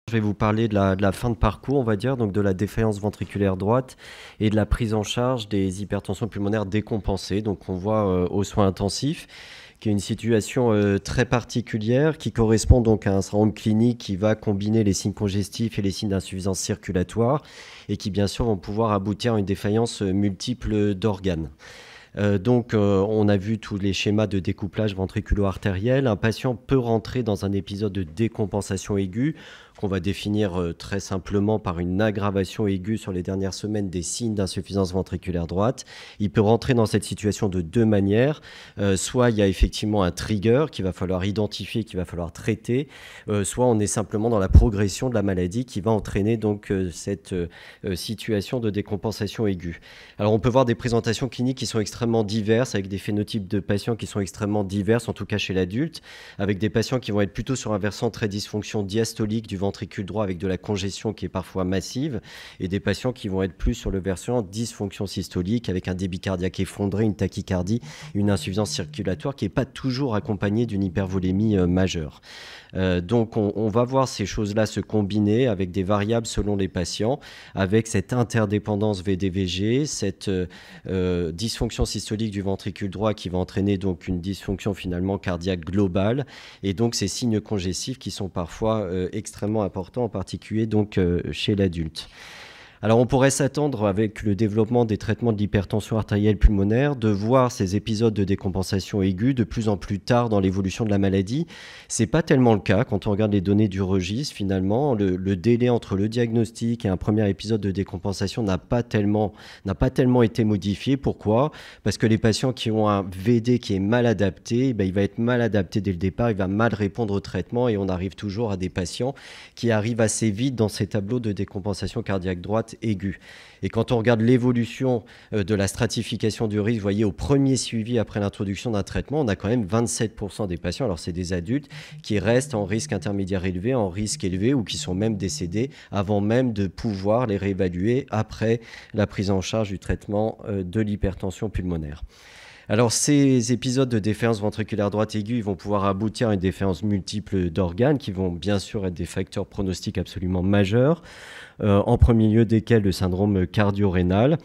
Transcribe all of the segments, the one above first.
Je vais vous parler de la fin de parcours, on va dire, donc de la défaillance ventriculaire droite et de la prise en charge des hypertensions pulmonaires décompensées. Donc on voit aux soins intensifs qui est une situation très particulière qui correspond donc à un syndrome clinique qui va combiner les signes congestifs et les signes d'insuffisance circulatoire et qui bien sûr vont pouvoir aboutir à une défaillance multiple d'organes. On a vu tous les schémas de découplage ventriculo-artériel. Un patient peut rentrer dans un épisode de décompensation aiguë qu'on va définir très simplement par une aggravation aiguë sur les dernières semaines des signes d'insuffisance ventriculaire droite. Il peut rentrer dans cette situation de deux manières. Soit il y a effectivement un trigger qu'il va falloir identifier, qu'il va falloir traiter, soit on est simplement dans la progression de la maladie qui va entraîner donc cette situation de décompensation aiguë. Alors on peut voir des présentations cliniques qui sont extrêmement diverses, avec des phénotypes de patients qui sont extrêmement divers, en tout cas chez l'adulte, avec des patients qui vont être plutôt sur un versant très dysfonction diastolique du ventricule droit avec de la congestion qui est parfois massive, et des patients qui vont être plus sur le versant dysfonction systolique avec un débit cardiaque effondré, une tachycardie, une insuffisance circulatoire qui n'est pas toujours accompagnée d'une hypervolémie majeure. Donc on va voir ces choses-là se combiner avec des variables selon les patients, avec cette interdépendance VD-VG, cette dysfonction systolique du ventricule droit qui va entraîner donc une dysfonction finalement cardiaque globale, et donc ces signes congestifs qui sont parfois extrêmement importants, en particulier donc chez l'adulte. Alors on pourrait s'attendre avec le développement des traitements de l'hypertension artérielle pulmonaire de voir ces épisodes de décompensation aiguë de plus en plus tard dans l'évolution de la maladie. C'est pas tellement le cas quand on regarde les données du registre. Finalement, le délai entre le diagnostic et un premier épisode de décompensation n'a pas tellement été modifié. Pourquoi ? Parce que les patients qui ont un VD qui est mal adapté, il va être mal adapté dès le départ, il va mal répondre au traitement, et on arrive toujours à des patients qui arrivent assez vite dans ces tableaux de décompensation cardiaque droite aiguë. Et quand on regarde l'évolution de la stratification du risque, vous voyez, au premier suivi après l'introduction d'un traitement, on a quand même 27% des patients, alors c'est des adultes, qui restent en risque intermédiaire élevé, en risque élevé, ou qui sont même décédés avant même de pouvoir les réévaluer après la prise en charge du traitement de l'hypertension pulmonaire. Alors ces épisodes de défaillance ventriculaire droite aiguë vont pouvoir aboutir à une défaillance multiple d'organes qui vont bien sûr être des facteurs pronostiques absolument majeurs, en premier lieu desquels le syndrome cardio-rénal,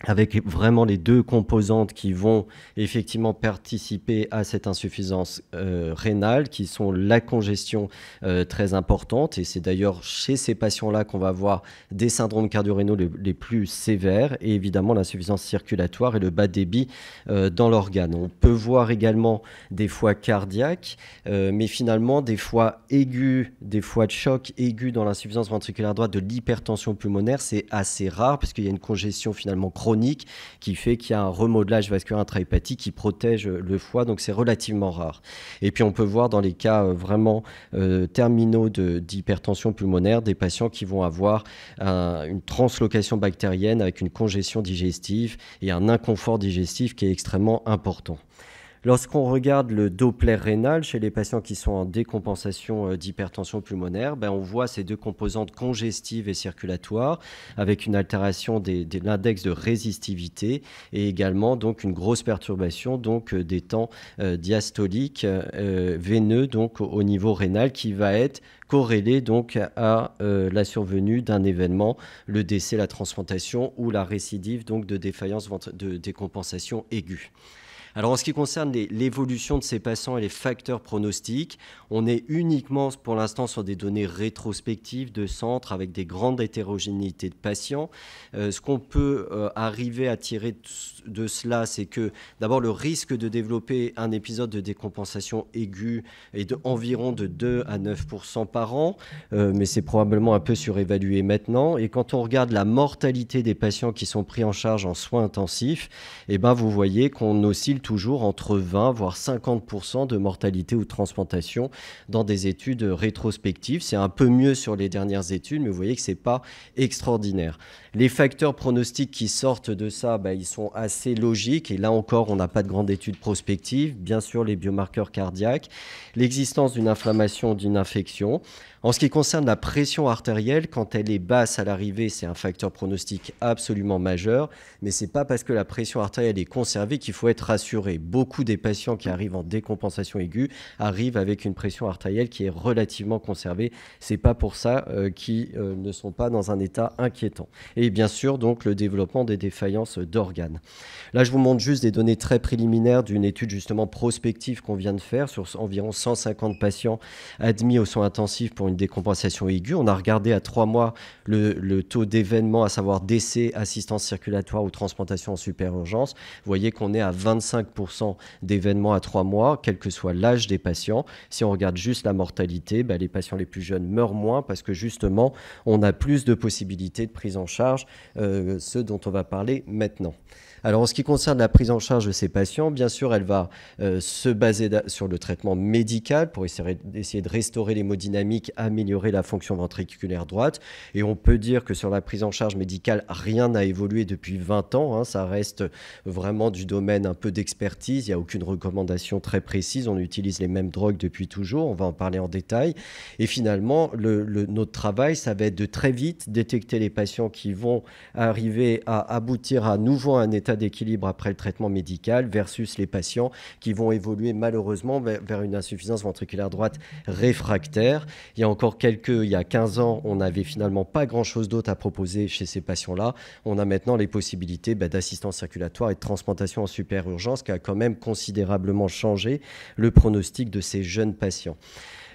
avec vraiment les deux composantes qui vont effectivement participer à cette insuffisance rénale, qui sont la congestion très importante, et c'est d'ailleurs chez ces patients-là qu'on va avoir des syndromes cardio-rénaux les plus sévères, et évidemment l'insuffisance circulatoire et le bas débit dans l'organe. On peut voir également des foies cardiaques, mais finalement des foies aigus, des foies de choc aigus dans l'insuffisance ventriculaire droite de l'hypertension pulmonaire, c'est assez rare parce qu'il y a une congestion finalement chronique qui fait qu'il y a un remodelage vasculaire intrahépatique qui protège le foie, donc c'est relativement rare. Et puis on peut voir dans les cas vraiment terminaux d'hypertension pulmonaire des patients qui vont avoir une translocation bactérienne avec une congestion digestive et un inconfort digestif qui est extrêmement important. Lorsqu'on regarde le Doppler rénal chez les patients qui sont en décompensation d'hypertension pulmonaire, on voit ces deux composantes congestives et circulatoires avec une altération de l'index de résistivité et également donc une grosse perturbation donc, des temps diastoliques veineux donc, au niveau rénal qui va être corrélé donc à la survenue d'un événement, le décès, la transplantation ou la récidive donc, de défaillance de décompensation aiguë. Alors en ce qui concerne l'évolution de ces patients et les facteurs pronostiques, on est uniquement pour l'instant sur des données rétrospectives de centres avec des grandes hétérogénéités de patients. Ce qu'on peut arriver à tirer de cela, c'est que d'abord le risque de développer un épisode de décompensation aiguë est d'environ de 2 à 9% par an, mais c'est probablement un peu surévalué maintenant. Et quand on regarde la mortalité des patients qui sont pris en charge en soins intensifs, vous voyez qu'on oscille toujours entre 20 voire 50% de mortalité ou de transplantation dans des études rétrospectives. C'est un peu mieux sur les dernières études, mais vous voyez que ce n'est pas extraordinaire. Les facteurs pronostiques qui sortent de ça, ils sont assez logiques. Et là encore, on n'a pas de grande étude prospective. Bien sûr, les biomarqueurs cardiaques, l'existence d'une inflammation, d'une infection. En ce qui concerne la pression artérielle, quand elle est basse à l'arrivée, c'est un facteur pronostic absolument majeur, mais ce n'est pas parce que la pression artérielle est conservée qu'il faut être rassuré. Beaucoup des patients qui arrivent en décompensation aiguë arrivent avec une pression artérielle qui est relativement conservée. Ce n'est pas pour ça qu'ils ne sont pas dans un état inquiétant. Et bien sûr, donc, le développement des défaillances d'organes. Là, je vous montre juste des données très préliminaires d'une étude justement prospective qu'on vient de faire sur environ 150 patients admis aux soins intensifs pour une décompensation aiguë. On a regardé à 3 mois le taux d'événements, à savoir décès, assistance circulatoire ou transplantation en super urgence. Vous voyez qu'on est à 25% d'événements à 3 mois, quel que soit l'âge des patients. Si on regarde juste la mortalité, les patients les plus jeunes meurent moins parce que justement, on a plus de possibilités de prise en charge, ceux dont on va parler maintenant. Alors, en ce qui concerne la prise en charge de ces patients, bien sûr, elle va se baser sur le traitement médical pour essayer de restaurer l'hémodynamique, améliorer la fonction ventriculaire droite. Et on peut dire que sur la prise en charge médicale, rien n'a évolué depuis 20 ans. Hein. Ça reste vraiment du domaine un peu d'expertise. Il n'y a aucune recommandation très précise. On utilise les mêmes drogues depuis toujours. On va en parler en détail. Et finalement, notre travail, ça va être de très vite détecter les patients qui vont arriver à aboutir à nouveau à un état d'équilibre après le traitement médical versus les patients qui vont évoluer malheureusement vers une insuffisance ventriculaire droite réfractaire. Il y a 15 ans, on n'avait finalement pas grand-chose d'autre à proposer chez ces patients-là. On a maintenant les possibilités d'assistance circulatoire et de transplantation en super urgence qui a quand même considérablement changé le pronostic de ces jeunes patients.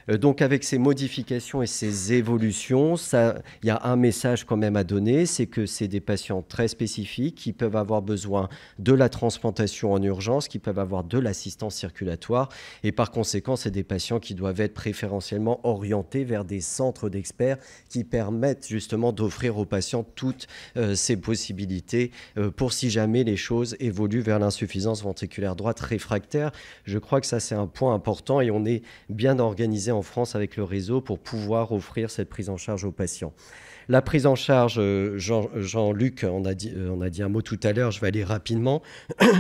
Donc avec ces modifications et ces évolutions, il y a un message quand même à donner, c'est que c'est des patients très spécifiques qui peuvent avoir besoin de la transplantation en urgence, qui peuvent avoir de l'assistance circulatoire et par conséquent, c'est des patients qui doivent être préférentiellement orientés vers des centres d'experts qui permettent justement d'offrir aux patients toutes ces possibilités pour si jamais les choses évoluent vers l'insuffisance ventriculaire droite réfractaire. Je crois que ça c'est un point important et on est bien organisé en France avec le réseau pour pouvoir offrir cette prise en charge aux patients. La prise en charge, Jean-Luc, on a dit un mot tout à l'heure, je vais aller rapidement.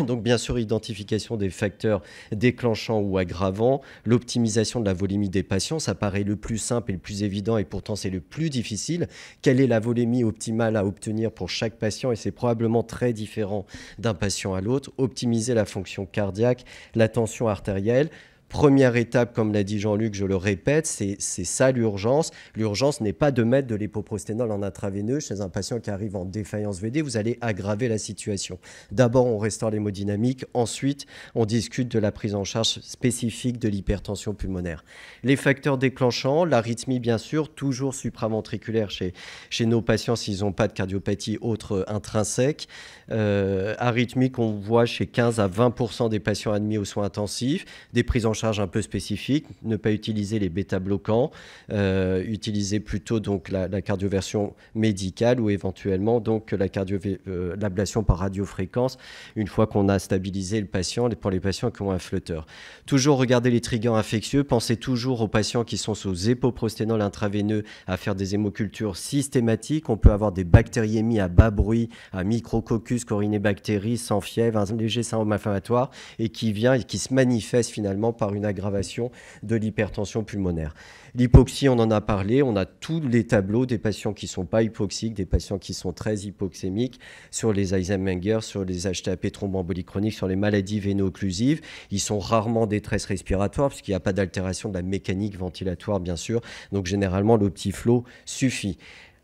Donc bien sûr, identification des facteurs déclenchants ou aggravants, l'optimisation de la volémie des patients, ça paraît le plus simple et le plus évident et pourtant c'est le plus difficile. Quelle est la volémie optimale à obtenir pour chaque patient et c'est probablement très différent d'un patient à l'autre. Optimiser la fonction cardiaque, la tension artérielle. Première étape, comme l'a dit Jean-Luc, je le répète, c'est ça l'urgence. L'urgence n'est pas de mettre de l'époprosténol en intraveineux chez un patient qui arrive en défaillance VD. Vous allez aggraver la situation. D'abord, on restaure l'hémodynamique. Ensuite, on discute de la prise en charge spécifique de l'hypertension pulmonaire. Les facteurs déclenchants, l'arythmie bien sûr, toujours supraventriculaire chez nos patients s'ils n'ont pas de cardiopathie autre intrinsèque. Arythmie qu'on voit chez 15 à 20% des patients admis aux soins intensifs. Des prises en charge un peu spécifiques, ne pas utiliser les bêta-bloquants, utiliser plutôt donc la cardioversion médicale ou éventuellement donc l'ablation par radiofréquence une fois qu'on a stabilisé le patient pour les patients qui ont un flotteur. Toujours regarder les triggers infectieux, pensez toujours aux patients qui sont sous époprosténol intraveineux à faire des hémocultures systématiques. On peut avoir des bactériémies à bas bruit, à micrococcus, corinébactéries, sans fièvre, un léger syndrome inflammatoire et qui vient et qui se manifeste finalement par une aggravation de l'hypertension pulmonaire. L'hypoxie, on en a parlé, on a tous les tableaux des patients qui ne sont pas hypoxiques, des patients qui sont très hypoxémiques, sur les Eisenmenger, sur les HTAP thromboemboliques chroniques, sur les maladies véno-occlusives. Ils sont rarement en détresse respiratoire puisqu'il n'y a pas d'altération de la mécanique ventilatoire, bien sûr. Donc généralement, l'optiflow suffit.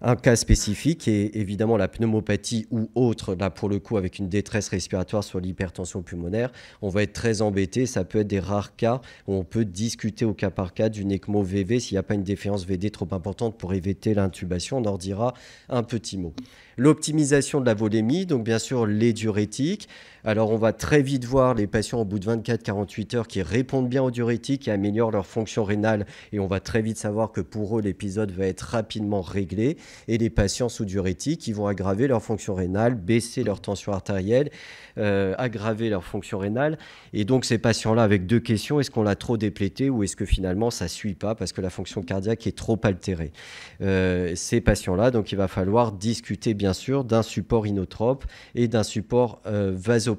Un cas spécifique est évidemment la pneumopathie ou autre, là pour le coup avec une détresse respiratoire sur l'hypertension pulmonaire. On va être très embêté, ça peut être des rares cas où on peut discuter au cas par cas d'une ECMO VV s'il n'y a pas une défaillance VD trop importante pour éviter l'intubation. On en redira un petit mot. L'optimisation de la volémie, donc bien sûr les diurétiques. Alors on va très vite voir les patients au bout de 24-48 heures qui répondent bien aux diurétiques et améliorent leur fonction rénale et on va très vite savoir que pour eux l'épisode va être rapidement réglé et les patients sous diurétiques qui vont aggraver leur fonction rénale, baisser leur tension artérielle, aggraver leur fonction rénale et donc ces patients-là avec deux questions, est-ce qu'on l'a trop déplété ou est-ce que finalement ça ne suit pas parce que la fonction cardiaque est trop altérée. Ces patients-là, donc il va falloir discuter bien sûr d'un support inotrope et d'un support vasopresseur.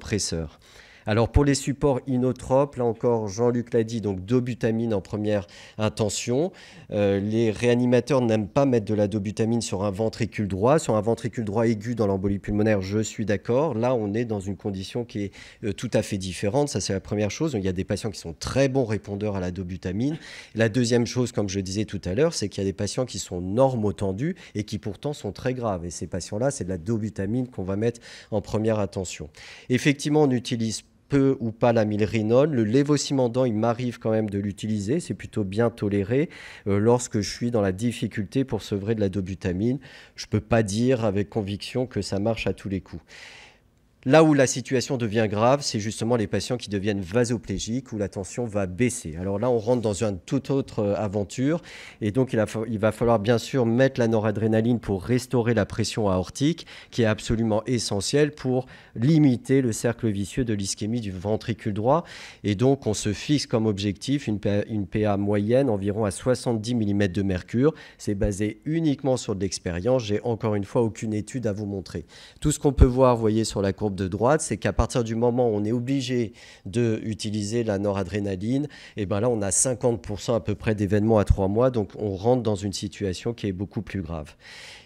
Alors pour les supports inotropes, là encore Jean-Luc l'a dit, donc dobutamine en première intention. Les réanimateurs n'aiment pas mettre de la dobutamine sur un ventricule droit. Sur un ventricule droit aigu dans l'embolie pulmonaire, je suis d'accord. Là, on est dans une condition qui est tout à fait différente. Ça, c'est la première chose. Il y a des patients qui sont très bons répondeurs à la dobutamine. La deuxième chose, comme je disais tout à l'heure, c'est qu'il y a des patients qui sont normotendus et qui pourtant sont très graves. Et ces patients-là, c'est de la dobutamine qu'on va mettre en première attention. Effectivement, on utilise peu ou pas l'amylrinone. Le lévocimendant, il m'arrive quand même de l'utiliser, c'est plutôt bien toléré lorsque je suis dans la difficulté pour sevrer de la dobutamine. Je ne peux pas dire avec conviction que ça marche à tous les coups. Là où la situation devient grave, c'est justement les patients qui deviennent vasoplégiques, où la tension va baisser. Alors là, on rentre dans une toute autre aventure. Et donc, il va falloir bien sûr mettre la noradrénaline pour restaurer la pression aortique, qui est absolument essentielle pour limiter le cercle vicieux de l'ischémie du ventricule droit. Et donc, on se fixe comme objectif une PA moyenne environ à 70 mm de mercure. C'est basé uniquement sur de l'expérience. J'ai encore une fois aucune étude à vous montrer. Tout ce qu'on peut voir, vous voyez, sur la courbe de droite, c'est qu'à partir du moment où on est obligé d'utiliser la noradrénaline, et ben là, on a 50% à peu près d'événements à 3 mois, donc on rentre dans une situation qui est beaucoup plus grave.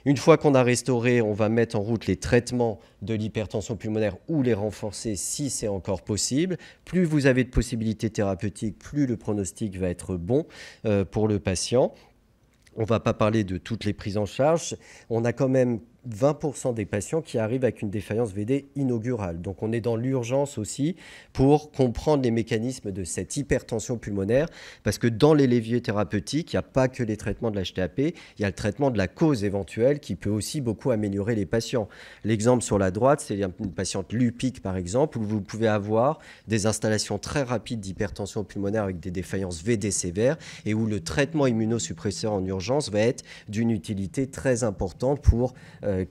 Une fois qu'on a restauré, on va mettre en route les traitements de l'hypertension pulmonaire ou les renforcer si c'est encore possible. Plus vous avez de possibilités thérapeutiques, plus le pronostic va être bon pour le patient. On ne va pas parler de toutes les prises en charge. On a quand même 20% des patients qui arrivent avec une défaillance VD inaugurale. Donc on est dans l'urgence aussi pour comprendre les mécanismes de cette hypertension pulmonaire, parce que dans les leviers thérapeutiques, il n'y a pas que les traitements de l'HTAP, il y a le traitement de la cause éventuelle qui peut aussi beaucoup améliorer les patients. L'exemple sur la droite, c'est une patiente lupique par exemple, où vous pouvez avoir des installations très rapides d'hypertension pulmonaire avec des défaillances VD sévères et où le traitement immunosuppresseur en urgence va être d'une utilité très importante pour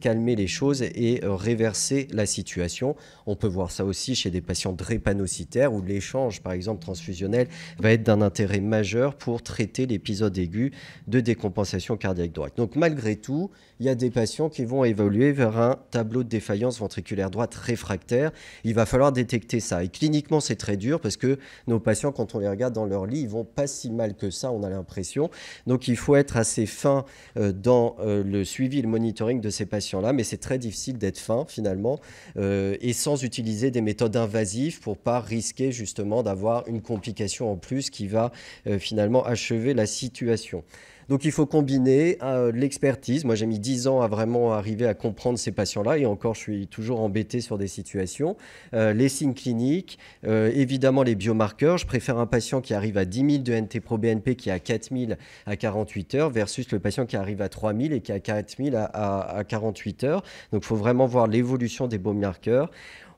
calmer les choses et réverser la situation. On peut voir ça aussi chez des patients drépanocytaires où l'échange, par exemple transfusionnel, va être d'un intérêt majeur pour traiter l'épisode aigu de décompensation cardiaque droite. Donc malgré tout, il y a des patients qui vont évoluer vers un tableau de défaillance ventriculaire droite réfractaire. Il va falloir détecter ça. Et cliniquement, c'est très dur parce que nos patients, quand on les regarde dans leur lit, ils vont pas si mal que ça, on a l'impression. Donc il faut être assez fin dans le suivi et le monitoring de ces patients-là, mais c'est très difficile d'être fin finalement et sans utiliser des méthodes invasives pour pas risquer justement d'avoir une complication en plus qui va finalement achever la situation. Donc il faut combiner l'expertise. Moi j'ai mis 10 ans à vraiment arriver à comprendre ces patients-là et encore je suis toujours embêté sur des situations. Les signes cliniques, évidemment les biomarqueurs. Je préfère un patient qui arrive à 10 000 de NT-proBNP qui est à 4 000 à 48 heures versus le patient qui arrive à 3 000 et qui est à 4 000 à 48 heures. Donc il faut vraiment voir l'évolution des biomarqueurs.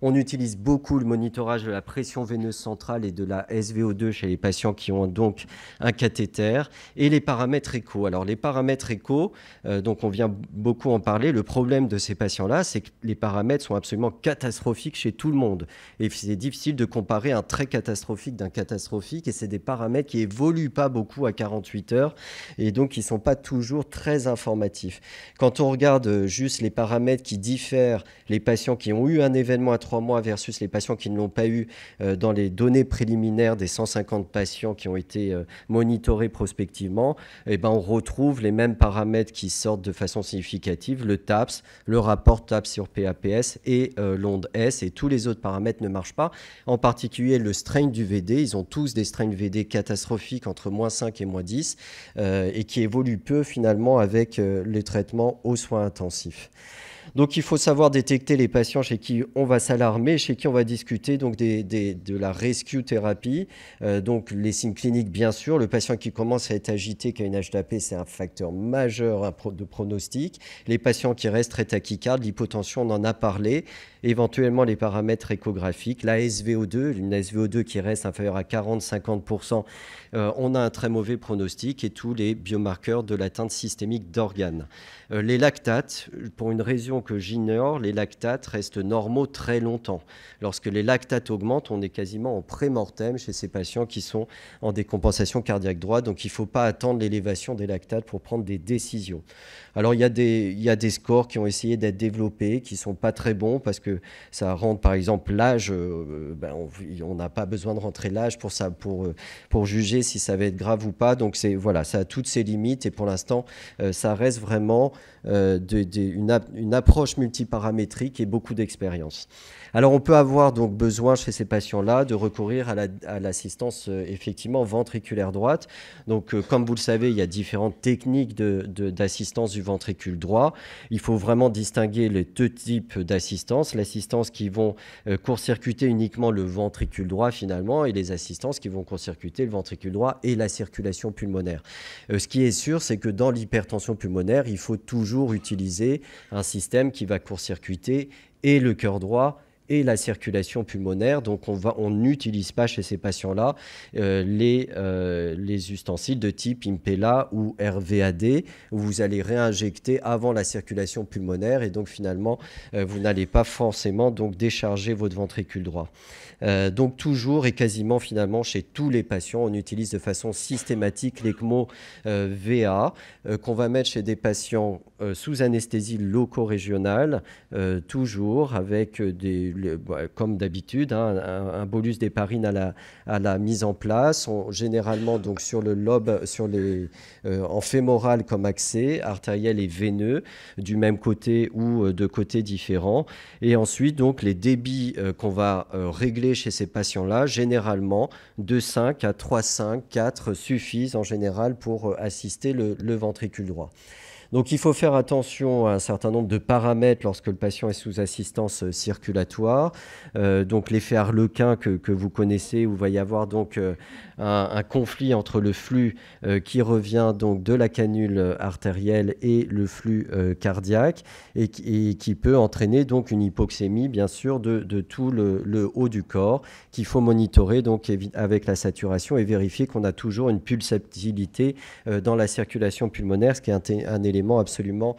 On utilise beaucoup le monitorage de la pression veineuse centrale et de la SVO2 chez les patients qui ont donc un cathéter et les paramètres écho. Alors les paramètres écho, donc on vient beaucoup en parler. Le problème de ces patients-là, c'est que les paramètres sont absolument catastrophiques chez tout le monde. Et c'est difficile de comparer un très catastrophique d'un catastrophique et c'est des paramètres qui évoluent pas beaucoup à 48 heures et donc qui ne sont pas toujours très informatifs. Quand on regarde juste les paramètres qui diffèrent, les patients qui ont eu un événement à 3 mois versus les patients qui ne l'ont pas eu dans les données préliminaires des 150 patients qui ont été monitorés prospectivement, eh ben, on retrouve les mêmes paramètres qui sortent de façon significative, le TAPS, le rapport TAPS sur PAPS et l'onde S, et tous les autres paramètres ne marchent pas. En particulier le strain du VD, ils ont tous des strains VD catastrophiques entre -5 et -10 et qui évoluent peu finalement avec les traitements aux soins intensifs. Donc il faut savoir détecter les patients chez qui on va s'alarmer, chez qui on va discuter donc de la rescue thérapie. Donc les signes cliniques bien sûr, le patient qui commence à être agité, qui a une HTAP, c'est un facteur majeur de pronostic. Les patients qui restent très tachycardes, l'hypotension, on en a parlé. Éventuellement les paramètres échographiques, la SVO2, une SVO2 qui reste inférieure à 40-50%, on a un très mauvais pronostic et tous les biomarqueurs de l'atteinte systémique d'organes. Les lactates, pour une raison patients que j'ignore, les lactates restent normaux très longtemps. Lorsque les lactates augmentent, on est quasiment en pré-mortem chez ces patients qui sont en décompensation cardiaque droite. Donc il ne faut pas attendre l'élévation des lactates pour prendre des décisions. Alors il y a des scores qui ont essayé d'être développés, qui ne sont pas très bons parce que ça rentre par exemple l'âge, on n'a pas besoin de rentrer l'âge pour ça, pour juger si ça va être grave ou pas. Donc voilà, ça a toutes ses limites et pour l'instant, ça reste vraiment une approche multiparamétrique et beaucoup d'expérience. Alors on peut avoir donc besoin chez ces patients-là de recourir à l'assistance effectivement ventriculaire droite. Donc comme vous le savez, il y a différentes techniques d'assistance du ventricule droit. Il faut vraiment distinguer les deux types d'assistance. L'assistance qui vont court-circuiter uniquement le ventricule droit finalement et les assistances qui vont court-circuiter le ventricule droit et la circulation pulmonaire. Ce qui est sûr, c'est que dans l'hypertension pulmonaire, il faut toujours utiliser un système qui va court-circuiter et le cœur droit et la circulation pulmonaire. Donc on n'utilise pas chez ces patients-là les ustensiles de type Impella ou RVAD où vous allez réinjecter avant la circulation pulmonaire et donc finalement vous n'allez pas forcément donc décharger votre ventricule droit. Donc toujours et quasiment finalement chez tous les patients, on utilise de façon systématique l'ECMO VA qu'on va mettre chez des patients sous anesthésie loco-régionale, toujours avec comme d'habitude, un bolus d'héparine à la mise en place, généralement donc sur le lobe, en fémoral comme accès, artériel et veineux, du même côté ou de côtés différents. Et ensuite, donc, les débits qu'on va régler chez ces patients-là, généralement, de 5 à 3,5, 4 suffisent en général pour assister le ventricule droit. Donc il faut faire attention à un certain nombre de paramètres lorsque le patient est sous assistance circulatoire. Donc l'effet Harlequin que vous connaissez, où il va y avoir donc un conflit entre le flux qui revient donc de la canule artérielle et le flux cardiaque et qui peut entraîner donc une hypoxémie bien sûr de tout le haut du corps qu'il faut monitorer donc avec la saturation et vérifier qu'on a toujours une pulsatilité dans la circulation pulmonaire, ce qui est un élément absolument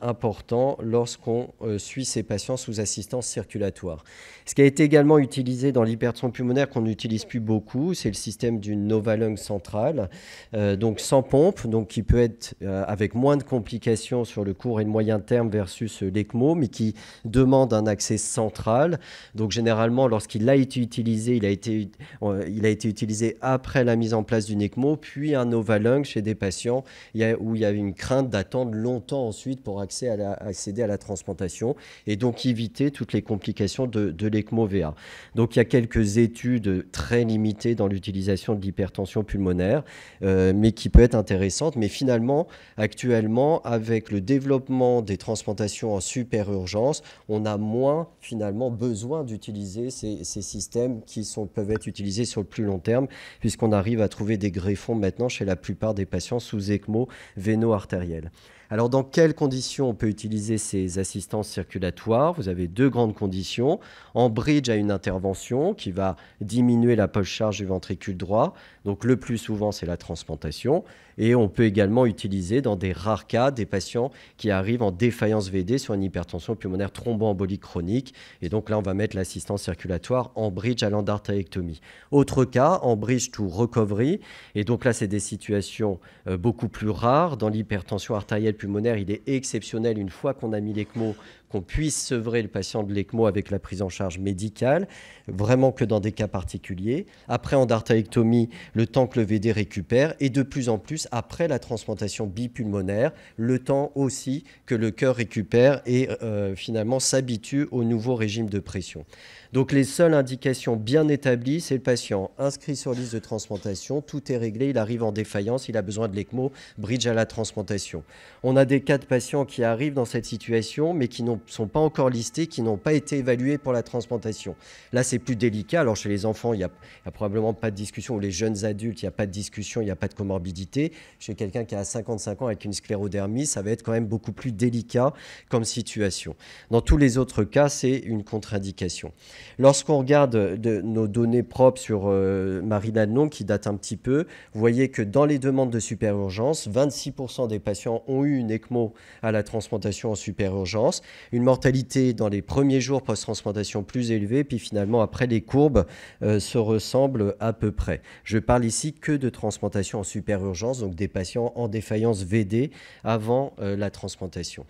important lorsqu'on suit ces patients sous assistance circulatoire. Ce qui a été également utilisé dans l'hypertension pulmonaire qu'on n'utilise plus beaucoup, c'est le système d'une Novalung centrale, donc sans pompe, donc qui peut être avec moins de complications sur le court et le moyen terme versus l'ECMO, mais qui demande un accès central. Donc généralement, lorsqu'il a été utilisé, il a été utilisé après la mise en place d'une ECMO, puis un Novalung chez des patients où il y avait une crainte d'attendre longtemps ensuite pour accéder à la transplantation et donc éviter toutes les complications de l'ECMO VA. Donc il y a quelques études très limitées dans l'utilisation de l'hypertension pulmonaire, mais qui peut être intéressante. Mais finalement, actuellement, avec le développement des transplantations en super urgence, on a moins finalement besoin d'utiliser ces systèmes qui peuvent être utilisés sur le plus long terme, puisqu'on arrive à trouver des greffons maintenant chez la plupart des patients sous ECMO véno-artériel. Alors, dans quelles conditions on peut utiliser ces assistances circulatoires? Vous avez deux grandes conditions. En bridge à une intervention qui va diminuer la poche-charge du ventricule droit. Donc, le plus souvent, c'est la transplantation. Et on peut également utiliser dans des rares cas des patients qui arrivent en défaillance VD sur une hypertension pulmonaire thromboembolique chronique. Et donc là, on va mettre l'assistance circulatoire en bridge à l'endartérectomie. Autre cas, en bridge to recovery. Et donc là, c'est des situations beaucoup plus rares. Dans l'hypertension artérielle pulmonaire, il est exceptionnel, une fois qu'on a mis l'ECMO, qu'on puisse sevrer le patient de l'ECMO avec la prise en charge médicale, vraiment que dans des cas particuliers. Après endartérectomie, le temps que le VD récupère, et de plus en plus, après la transplantation bipulmonaire, le temps aussi que le cœur récupère et finalement s'habitue au nouveau régime de pression. Donc les seules indications bien établies, c'est le patient inscrit sur liste de transplantation, tout est réglé, il arrive en défaillance, il a besoin de l'ECMO, bridge à la transplantation. On a des cas de patients qui arrivent dans cette situation, mais qui n'ont sont pas encore listés, qui n'ont pas été évalués pour la transplantation. Là, c'est plus délicat. Alors, chez les enfants, il n'y a probablement pas de discussion, ou les jeunes adultes, il n'y a pas de discussion, il n'y a pas de comorbidité. Chez quelqu'un qui a 55 ans avec une sclérodermie, ça va être quand même beaucoup plus délicat comme situation. Dans tous les autres cas, c'est une contre-indication. Lorsqu'on regarde nos données propres sur Marie-Ladlon, qui datent un petit peu, vous voyez que dans les demandes de super-urgence, 26% des patients ont eu une ECMO à la transplantation en super-urgence, une mortalité dans les premiers jours post-transplantation plus élevée, puis finalement après les courbes se ressemblent à peu près. Je parle ici que de transplantation en super-urgence, donc des patients en défaillance VD avant la transplantation.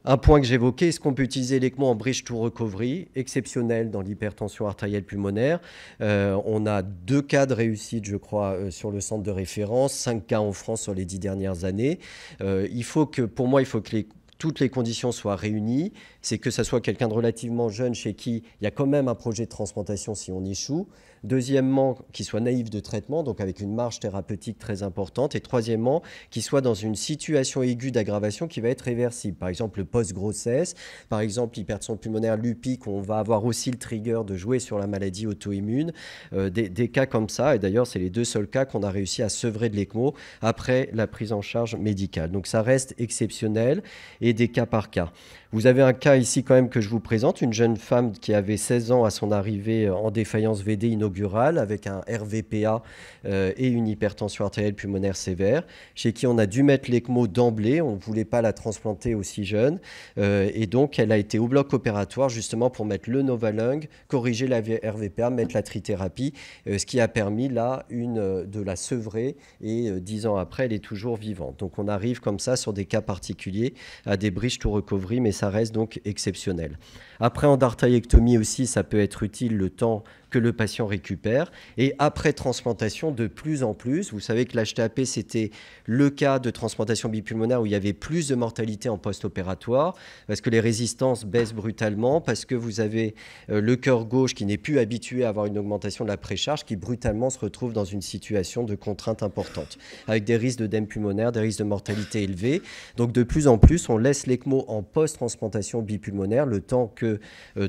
Un point que j'évoquais, est-ce qu'on peut utiliser l'ECMO en bridge to recovery, exceptionnel dans l'hypertension artérielle pulmonaire. On a 2 cas de réussite, je crois, sur le centre de référence, 5 cas en France sur les 10 dernières années. Pour moi, il faut que toutes les conditions soient réunies. C'est que ça soit quelqu'un de relativement jeune chez qui il y a quand même un projet de transplantation si on échoue. Deuxièmement, qu'il soit naïf de traitement, donc avec une marge thérapeutique très importante. Et troisièmement, qu'il soit dans une situation aiguë d'aggravation qui va être réversible. Par exemple, le post-grossesse, par exemple, l'hypertension pulmonaire lupique, on va avoir aussi le trigger de jouer sur la maladie auto-immune. Des cas comme ça, et d'ailleurs, c'est les 2 seuls cas qu'on a réussi à sevrer de l'ECMO après la prise en charge médicale. Donc ça reste exceptionnel et des cas par cas. Vous avez un cas ici quand même que je vous présente, une jeune femme qui avait 16 ans à son arrivée en défaillance VD inaugurale avec un RVPA et une hypertension artérielle pulmonaire sévère, chez qui on a dû mettre l'ECMO d'emblée, on ne voulait pas la transplanter aussi jeune, et donc elle a été au bloc opératoire justement pour mettre le Novalung, corriger la RVPA, mettre la trithérapie, ce qui a permis là de la sevrer, et 10 ans après elle est toujours vivante. Donc on arrive comme ça sur des cas particuliers à des bridge to recovery, mais ça reste donc exceptionnel. Après endartaïectomie aussi, ça peut être utile le temps que le patient récupère. Et après transplantation, de plus en plus, vous savez que l'HTAP, c'était le cas de transplantation bipulmonaire où il y avait plus de mortalité en post-opératoire, parce que les résistances baissent brutalement, parce que vous avez le cœur gauche qui n'est plus habitué à avoir une augmentation de la précharge, qui brutalement se retrouve dans une situation de contrainte importante, avec des risques d'œdème pulmonaire, des risques de mortalité élevés. Donc de plus en plus, on laisse l'ECMO en post-transplantation bipulmonaire, le temps que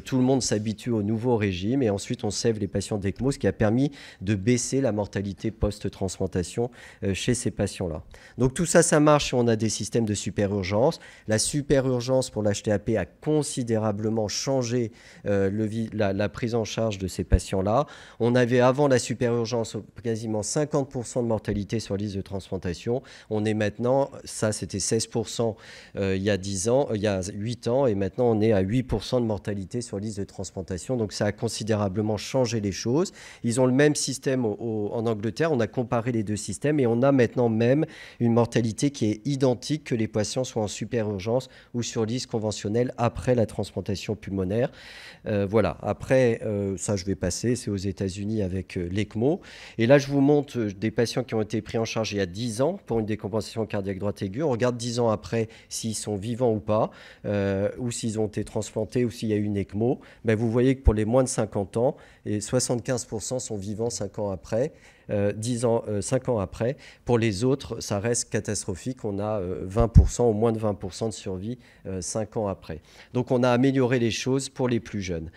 tout le monde s'habitue au nouveau régime, et ensuite on sève les patients d'ECMO, ce qui a permis de baisser la mortalité post-transplantation chez ces patients-là. Donc tout ça, ça marche. On a des systèmes de super-urgence. La super-urgence pour l'HTAP a considérablement changé la prise en charge de ces patients-là. On avait avant la super-urgence quasiment 50% de mortalité sur liste de transplantation. On est maintenant, ça c'était 16% il y a 10 ans, il y a 8 ans, et maintenant on est à 8% de mortalité sur liste de transplantation. Donc ça a considérablement changé les choses. Ils ont le même système en Angleterre. On a comparé les 2 systèmes et on a maintenant même une mortalité qui est identique que les patients soient en super urgence ou sur liste conventionnelle après la transplantation pulmonaire. Voilà. Après, ça je vais passer, c'est aux États-Unis avec l'ECMO. Et là, je vous montre des patients qui ont été pris en charge il y a 10 ans pour une décompensation cardiaque droite aiguë. On regarde 10 ans après s'ils sont vivants ou pas, ou s'ils ont été transplantés ou s'il y a eu une ECMO. Ben, vous voyez que pour les moins de 50 ans, et 75% sont vivants 5 ans après, 5 ans après. Pour les autres, ça reste catastrophique. On a 20% ou moins de 20% de survie 5 ans après. Donc on a amélioré les choses pour les plus jeunes.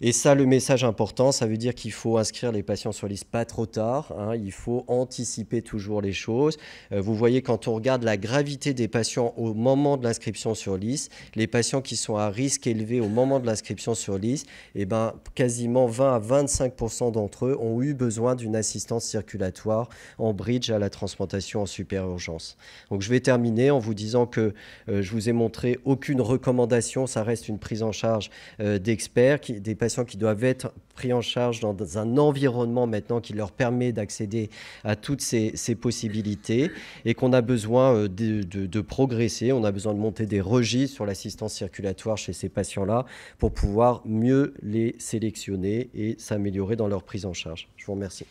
Et ça, le message important, ça veut dire qu'il faut inscrire les patients sur liste pas trop tard, hein, il faut anticiper toujours les choses. Vous voyez, quand on regarde la gravité des patients au moment de l'inscription sur liste, les patients qui sont à risque élevé au moment de l'inscription sur liste, eh ben, quasiment 20 à 25% d'entre eux ont eu besoin d'une assistance circulatoire en bridge à la transplantation en super urgence. Donc je vais terminer en vous disant que je vous ai montré aucune recommandation, ça reste une prise en charge d'experts, des patients qui doivent être pris en charge dans un environnement maintenant qui leur permet d'accéder à toutes ces possibilités, et qu'on a besoin de progresser, on a besoin de monter des registres sur l'assistance circulatoire chez ces patients-là pour pouvoir mieux les sélectionner et s'améliorer dans leur prise en charge. Je vous remercie.